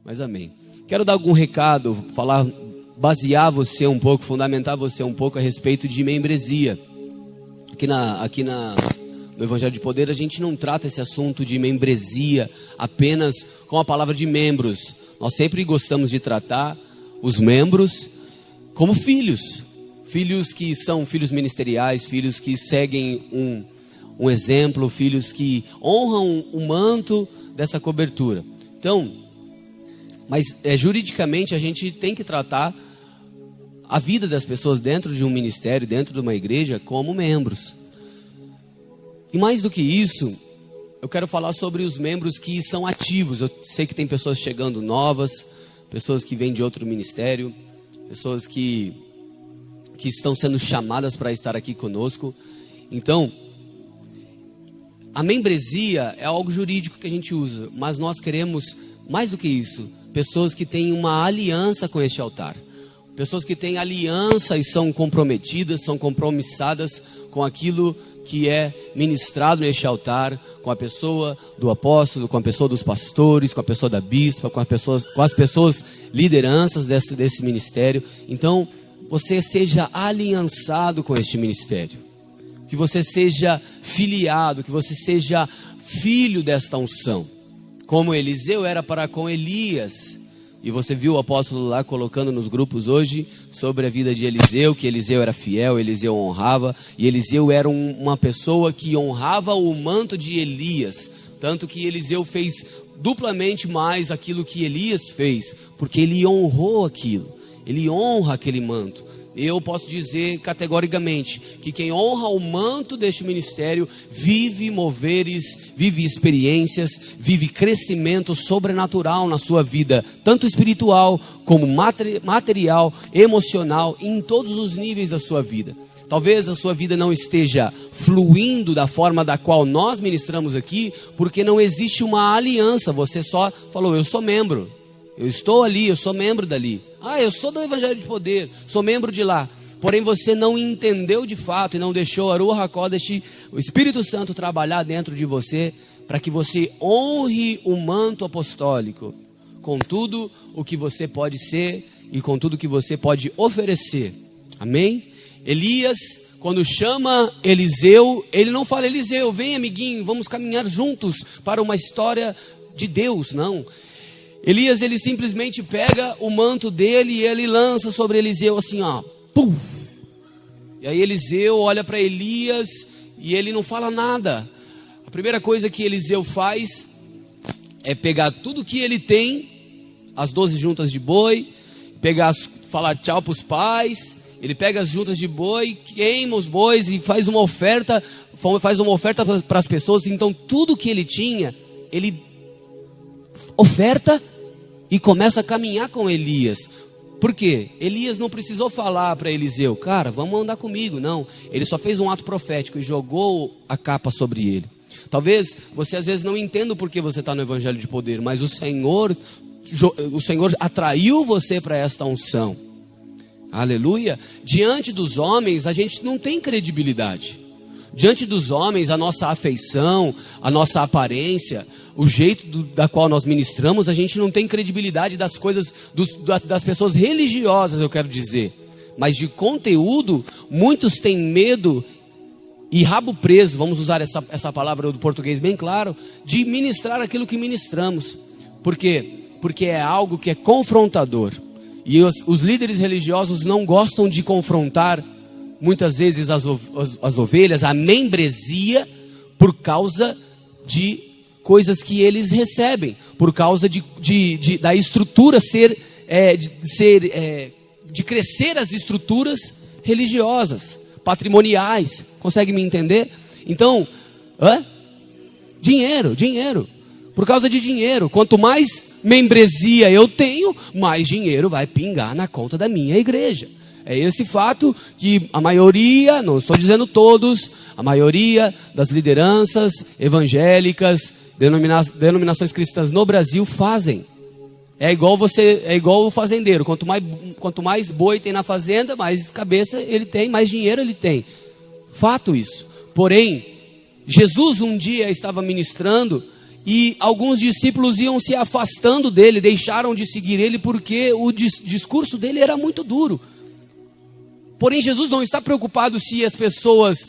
Mas amém. Quero dar algum recado, basear você um pouco, fundamentar você um pouco a respeito de membresia. No Evangelho de Poder, a gente não trata esse assunto de membresia apenas com a palavra de membros. Nós sempre gostamos de tratar os membros como filhos. Filhos que são filhos ministeriais, filhos que seguem um exemplo, filhos que honram o manto dessa cobertura. Então, mas juridicamente a gente tem que tratar a vida das pessoas dentro de um ministério, dentro de uma igreja, como membros. E mais do que isso, eu quero falar sobre os membros que são ativos. Eu sei que tem pessoas chegando novas, pessoas que vêm de outro ministério, pessoas que estão sendo chamadas para estar aqui conosco. Então, a membresia é algo jurídico que a gente usa, mas nós queremos, mais do que isso, pessoas que têm uma aliança com este altar. Pessoas que têm aliança e são comprometidas, são compromissadas com aquilo que é ministrado neste altar, com a pessoa do apóstolo, com a pessoa dos pastores, com a pessoa da bispa, com as pessoas lideranças desse ministério. Então, você seja aliançado com este ministério, que você seja filiado, que você seja filho desta unção, como Eliseu era para com Elias. E você viu o apóstolo lá colocando nos grupos hoje sobre a vida de Eliseu, que Eliseu era fiel, Eliseu honrava, e Eliseu era uma pessoa que honrava o manto de Elias, tanto que Eliseu fez duplamente mais aquilo que Elias fez, porque ele honrou aquilo, ele honra aquele manto. Eu posso dizer categoricamente que quem honra o manto deste ministério vive moveres, vive experiências, vive crescimento sobrenatural na sua vida, tanto espiritual como material, emocional, em todos os níveis da sua vida. Talvez a sua vida não esteja fluindo da forma da qual nós ministramos aqui, porque não existe uma aliança. Você só falou, eu sou membro. Eu estou ali, eu sou membro dali. Eu sou do Evangelho de Poder, sou membro de lá. Porém, você não entendeu de fato e não deixou a Ruach HaKodesh, o Espírito Santo, trabalhar dentro de você, para que você honre o manto apostólico, com tudo o que você pode ser e com tudo que você pode oferecer. Amém? Elias, quando chama Eliseu, ele não fala, Eliseu, vem amiguinho, vamos caminhar juntos para uma história de Deus, não. Elias, ele simplesmente pega o manto dele e ele lança sobre Eliseu assim, puf. E aí Eliseu olha para Elias e ele não fala nada. A primeira coisa que Eliseu faz é pegar tudo que ele tem, as 12 juntas de boi, falar tchau para os pais. Ele pega as juntas de boi, queima os bois e faz uma oferta para as pessoas. Então tudo que ele tinha, ele oferta e começa a caminhar com Elias. Por quê? Elias não precisou falar para Eliseu, cara, vamos andar comigo, não. Ele só fez um ato profético e jogou a capa sobre ele. Talvez você às vezes não entenda por que você está no Evangelho de Poder, mas o Senhor atraiu você para esta unção. Aleluia. Diante dos homens a gente não tem credibilidade. Diante dos homens a nossa afeição, a nossa aparência, o jeito da qual nós ministramos, a gente não tem credibilidade das coisas, das pessoas religiosas, eu quero dizer. Mas de conteúdo, muitos têm medo e rabo preso, vamos usar essa palavra do português bem claro, de ministrar aquilo que ministramos. Por quê? Porque é algo que é confrontador. E os líderes religiosos não gostam de confrontar, muitas vezes, as ovelhas, a membresia, por causa de coisas que eles recebem, por causa da estrutura de crescer as estruturas religiosas, patrimoniais. Consegue me entender? Então, dinheiro. Por causa de dinheiro. Quanto mais membresia eu tenho, mais dinheiro vai pingar na conta da minha igreja. É esse fato que a maioria, não estou dizendo todos, a maioria das lideranças evangélicas, denominações cristãs no Brasil fazem. É igual o fazendeiro. Quanto mais boi tem na fazenda, mais cabeça ele tem, mais dinheiro ele tem. Fato isso. Porém, Jesus um dia estava ministrando E alguns discípulos iam se afastando dele, deixaram de seguir ele porque o discurso dele era muito duro. Porém, Jesus não está preocupado se as pessoas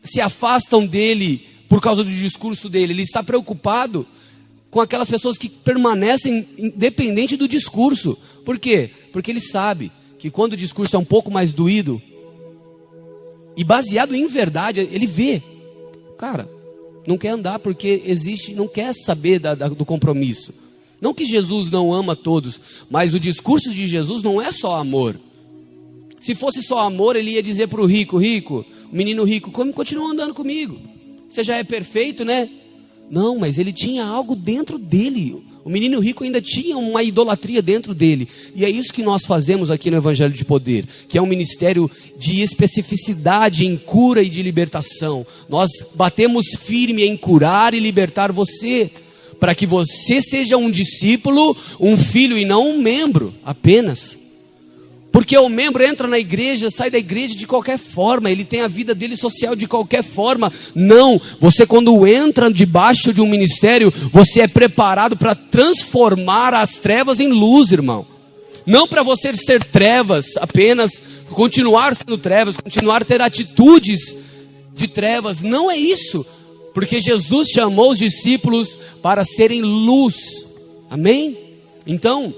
se afastam dele por causa do discurso dele. Ele está preocupado com aquelas pessoas que permanecem independente do discurso. Por quê? Porque ele sabe que quando o discurso é um pouco mais doído e baseado em verdade, ele vê, cara, não quer andar porque existe, não quer saber do compromisso. Não que Jesus não ama todos, mas o discurso de Jesus não é só amor. Se fosse só amor, ele ia dizer para o rico, o menino rico, continua andando comigo. Você já é perfeito, né? Não, mas ele tinha algo dentro dele. O menino rico ainda tinha uma idolatria dentro dele. E é isso que nós fazemos aqui no Evangelho de Poder, que é um ministério de especificidade em cura e de libertação. Nós batemos firme em curar e libertar você, para que você seja um discípulo, um filho e não um membro apenas. Porque o membro entra na igreja, sai da igreja de qualquer forma, ele tem a vida dele social de qualquer forma. Não, você quando entra debaixo de um ministério, você é preparado para transformar as trevas em luz, irmão. Não para você ser trevas, apenas continuar sendo trevas, continuar a ter atitudes de trevas. Não é isso, porque Jesus chamou os discípulos para serem luz. Amém? Então,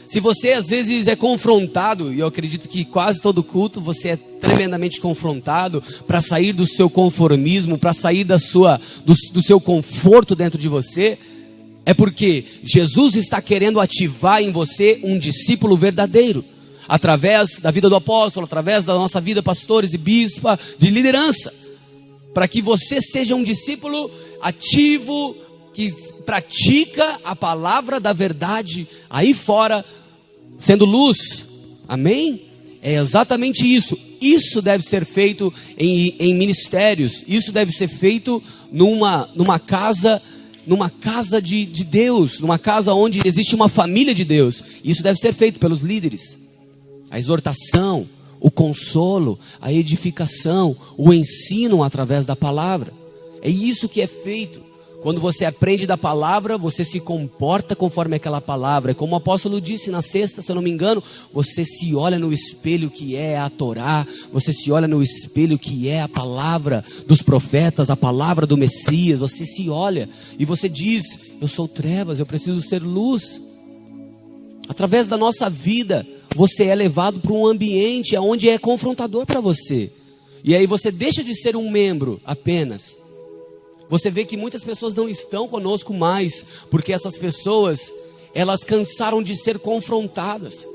se você às vezes é confrontado, e eu acredito que quase todo culto você é tremendamente confrontado para sair do seu conformismo, para sair do seu conforto dentro de você, é porque Jesus está querendo ativar em você um discípulo verdadeiro, através da vida do apóstolo, através da nossa vida, pastores e bispa, de liderança, para que você seja um discípulo ativo, que pratica a palavra da verdade aí fora, sendo luz. Amém? É exatamente isso. Isso deve ser feito em ministérios. Isso deve ser feito numa casa de Deus, numa casa onde existe uma família de Deus. Isso deve ser feito pelos líderes. A exortação, o consolo, a edificação, o ensino através da palavra. É isso que é feito. Quando você aprende da palavra, você se comporta conforme aquela palavra. Como o apóstolo disse na sexta, se eu não me engano, você se olha no espelho que é a Torá, você se olha no espelho que é a palavra dos profetas, a palavra do Messias. Você se olha e você diz, eu sou trevas, eu preciso ser luz. Através da nossa vida, você é levado para um ambiente onde é confrontador para você. E aí você deixa de ser um membro apenas. Você vê que muitas pessoas não estão conosco mais, porque essas pessoas, elas cansaram de ser confrontadas.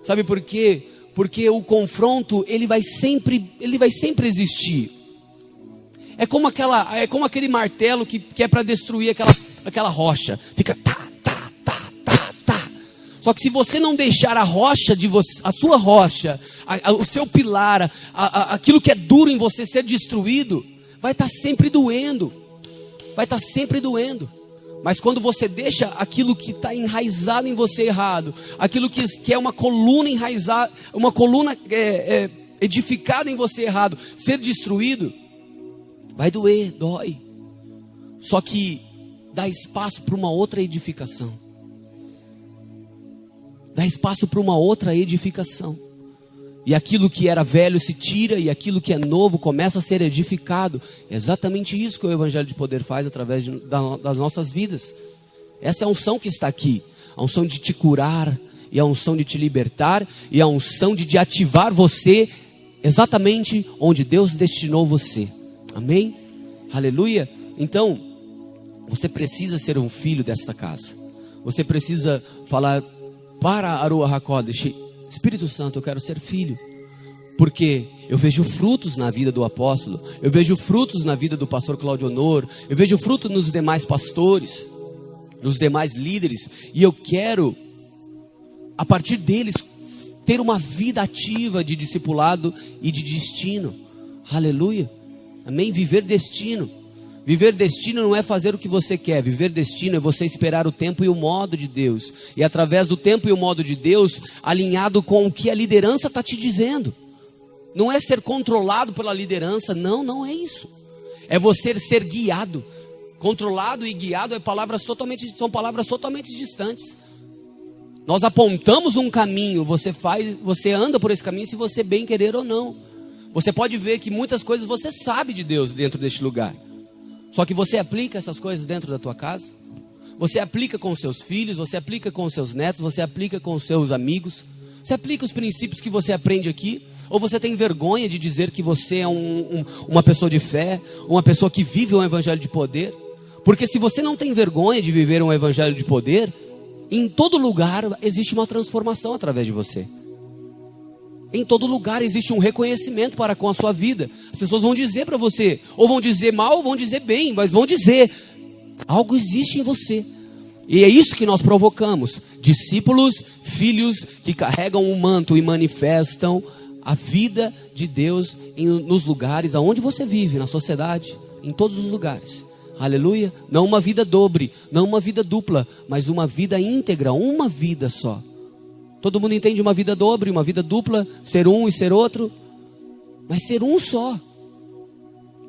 Sabe por quê? Porque o confronto, ele vai sempre existir. É como aquele martelo que é para destruir aquela rocha. Fica tá. Só que se você não deixar a rocha de você, a sua rocha, o seu pilar, aquilo que é duro em você ser destruído, vai estar sempre doendo. Vai estar sempre doendo. Mas quando você deixa aquilo que está enraizado em você errado, aquilo que é uma coluna enraizada, uma coluna edificada em você errado, ser destruído, vai doer, dói. Só que dá espaço para uma outra edificação. Dá espaço para uma outra edificação. E aquilo que era velho se tira, e aquilo que é novo começa a ser edificado. É exatamente isso que o Evangelho de Poder faz através das nossas vidas. Essa é a unção que está aqui. A unção de te curar, e a unção de te libertar, e a unção de ativar você exatamente onde Deus destinou você. Amém? Aleluia? Então, você precisa ser um filho desta casa. Você precisa falar para Aruah HaKodesh: Espírito Santo, eu quero ser filho. Porque eu vejo frutos na vida do apóstolo, eu vejo frutos na vida do pastor Cláudio Honor, eu vejo frutos nos demais pastores, nos demais líderes, e eu quero, a partir deles, ter uma vida ativa de discipulado e de destino. Aleluia. Amém? Viver destino. Viver destino não é fazer o que você quer. Viver destino é você esperar o tempo e o modo de Deus. E através do tempo e o modo de Deus, alinhado com o que a liderança está te dizendo. Não é ser controlado pela liderança. Não é isso. É você ser guiado. Controlado e guiado são palavras totalmente distantes. Nós apontamos um caminho, você anda por esse caminho se você bem querer ou não. Você pode ver que muitas coisas você sabe de Deus dentro deste lugar. Só que você aplica essas coisas dentro da tua casa? Você aplica com os seus filhos, você aplica com os seus netos, você aplica com os seus amigos? Você aplica os princípios que você aprende aqui? Ou você tem vergonha de dizer que você é uma pessoa de fé, uma pessoa que vive um evangelho de poder? Porque se você não tem vergonha de viver um evangelho de poder, em todo lugar existe uma transformação através de você. Em todo lugar existe um reconhecimento para com a sua vida. As pessoas vão dizer para você, ou vão dizer mal, ou vão dizer bem, mas vão dizer, algo existe em você. E é isso que nós provocamos. Discípulos, filhos que carregam um manto e manifestam a vida de Deus nos lugares aonde você vive, na sociedade, em todos os lugares. Aleluia. Não uma vida dobre, não uma vida dupla, mas uma vida íntegra, uma vida só. Todo mundo entende uma vida dobre, uma vida dupla, ser um e ser outro, mas ser um só.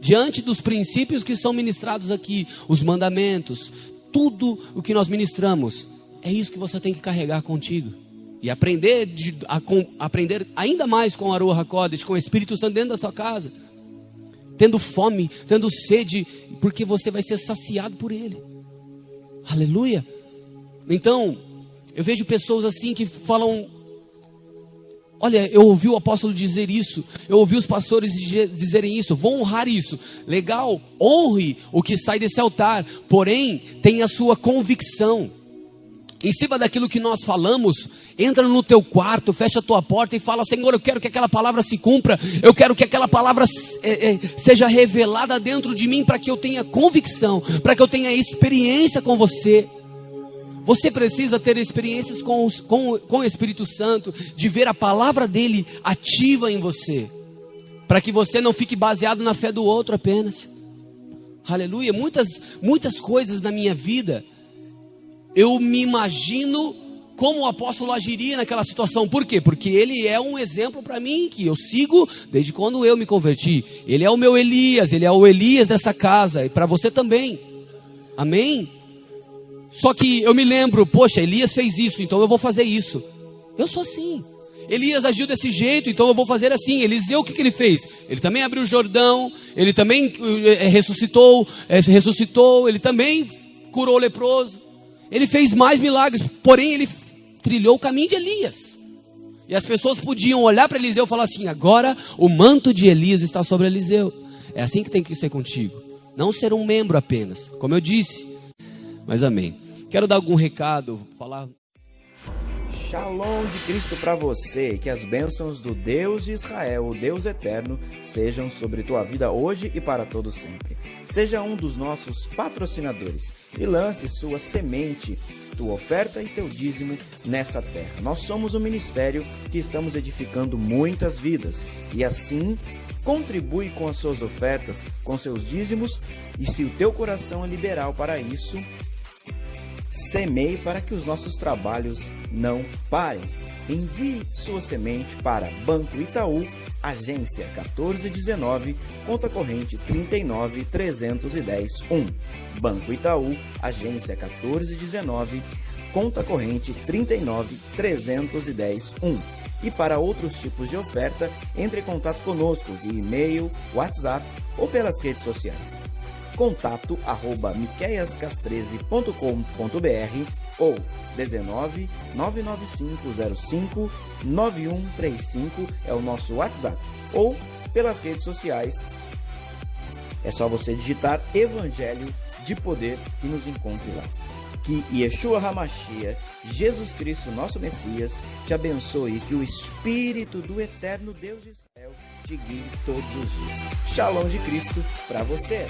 Diante dos princípios que são ministrados aqui, os mandamentos, tudo o que nós ministramos, é isso que você tem que carregar contigo. E aprender ainda mais com a Ruach HaKodesh, com o Espírito Santo dentro da sua casa. Tendo fome, tendo sede, porque você vai ser saciado por Ele. Aleluia. Então, eu vejo pessoas assim que falam, olha, eu ouvi o apóstolo dizer isso, eu ouvi os pastores dizerem isso, vou honrar isso. Legal, honre o que sai desse altar, porém, tenha a sua convicção. Em cima daquilo que nós falamos, entra no teu quarto, fecha a tua porta e fala, Senhor, eu quero que aquela palavra se cumpra, eu quero que aquela palavra seja revelada dentro de mim, para que eu tenha convicção, para que eu tenha experiência com você. Você precisa ter experiências com o Espírito Santo, de ver a palavra dele ativa em você, para que você não fique baseado na fé do outro apenas. Aleluia. Muitas coisas na minha vida, eu me imagino como o apóstolo agiria naquela situação. Por quê? Porque ele é um exemplo para mim, que eu sigo desde quando eu me converti. Ele é o meu Elias, ele é o Elias dessa casa, e para você também. Amém? Só que eu me lembro, poxa, Elias fez isso, então eu vou fazer isso. Eu sou assim. Elias agiu desse jeito, então eu vou fazer assim. Eliseu, o que ele fez? Ele também abriu o Jordão, ele também ressuscitou, ele também curou o leproso. Ele fez mais milagres, porém ele trilhou o caminho de Elias. E as pessoas podiam olhar para Eliseu e falar assim, agora o manto de Elias está sobre Eliseu. É assim que tem que ser contigo. Não ser um membro apenas, como eu disse. Mas amém. Quero dar algum recado, falar. Shalom de Cristo para você, que as bênçãos do Deus de Israel, o Deus eterno, sejam sobre tua vida hoje e para todo sempre. Seja um dos nossos patrocinadores e lance sua semente, tua oferta e teu dízimo nesta terra. Nós somos um ministério que estamos edificando muitas vidas e assim contribui com as suas ofertas, com seus dízimos, e se o teu coração é liberal para isso, semeie para que os nossos trabalhos não parem. Envie sua semente para Banco Itaú, agência 1419, conta corrente 39310-1. Banco Itaú, agência 1419, conta corrente 39310-1. E para outros tipos de oferta, entre em contato conosco via e-mail, WhatsApp ou pelas redes sociais. contato@miqueiascas13.com.br ou 19 99505 9135 é o nosso WhatsApp, ou pelas redes sociais. É só você digitar Evangelho de Poder e nos encontre lá. Que Yeshua HaMashiach, Jesus Cristo, nosso Messias, te abençoe e que o Espírito do eterno Deus de Israel te guie todos os dias. Shalom de Cristo para você.